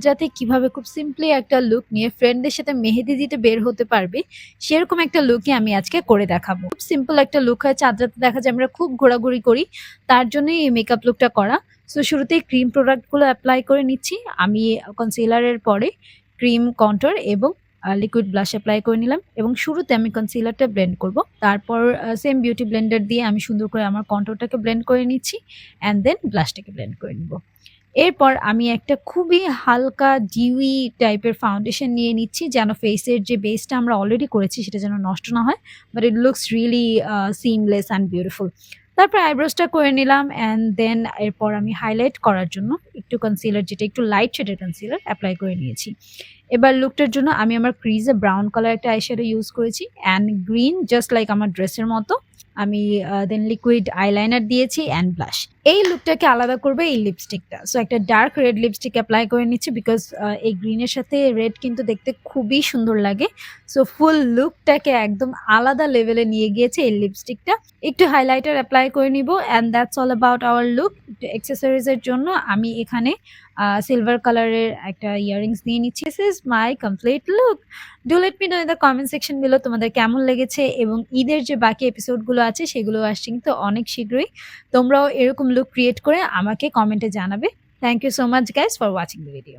যাতে কিভাবে খুব সিম্পলি একটা লুক নিয়ে ফ্রেন্ডদের সাথে মেহেদি দিতে বের হতে পারবে, সেরকম একটা লুকই আমি আজকে করে দেখাবো। খুব সিম্পল একটা লুক হয়, চাঁদরাতে দেখা যায় আমরা খুব ঘোরাঘুরি করি, তার জন্যই এই মেকআপ লুকটা করা। সো শুরুতেই ক্রিম প্রোডাক্টগুলো অ্যাপ্লাই করে নিচ্ছি। আমি কনসিলারের পরে ক্রিম, কন্ট্যুর এবং লিকুইড ব্লাশ অ্যাপ্লাই করে নিলাম এবং শুরুতে আমি কনসিলারটা ব্লেন্ড করব। তারপর সেম বিউটি ব্লেন্ডার দিয়ে আমি সুন্দর করে আমার কন্ট্যুরটাকে ব্লেন্ড করে নিচ্ছি অ্যান্ড দেন ব্লাশটাকে ব্লেন্ড করে নিব। এরপর আমি একটা খুবই হালকা ডিউই টাইপের ফাউন্ডেশন নিয়ে নিচ্ছি, যেন ফেসের যে বেসটা আমরা অলরেডি করেছি সেটা যেন নষ্ট না হয়, but it looks really seamless and beautiful. তারপর আইব্রোসটা করে নিলাম অ্যান্ড দেন এরপর আমি হাইলাইট করার জন্য একটু কনসিলার, যেটা একটু লাইট শেডের কনসিলার অ্যাপ্লাই করে নিয়েছি। এবার লুকটার জন্য আমি আমার ক্রিজে ব্রাউন কালার একটা আইশ্যাডো ইউজ করেছি অ্যান্ড গ্রিন, জাস্ট লাইক আমার ড্রেসের মতো। আমি দেন লিকুইড আইলাইনার দিয়েছি অ্যান্ড ব্লাশ। এই লুকটাকে আলাদা করবে এই লিপস্টিকটা। সো একটা ডার্ক রেড লিপস্টিক অ্যাপ্লাই করে নিচ্ছি, বিকজ এই গ্রিনের সাথে রেড কিন্তু দেখতে খুবই সুন্দর লাগে। সো ফুল লুকটাকে একদম আলাদা লেভেলে নিয়ে গিয়েছে এই লিপস্টিকটা। একটু হাইলাইটার অ্যাপ্লাই করে নিব and that's all about our look. একটু অ্যাক্সেসরিজের জন্য আমি এখানে সিলভার কালারের একটা ইয়াররিংস নিয়ে নিচ্ছি। This is my complete look. Do let me no in the comment section below তোমাদের কেমন লেগেছে, এবং ঈদের যে বাকি এপিসোডগুলো আছে সেগুলো আসছে কিন্তু অনেক শীঘ্রই। তোমরাও এরকম লুক ক্রিয়েট করে আমাকে কমেন্টে জানাবে। Thank you so much guys for watching the video.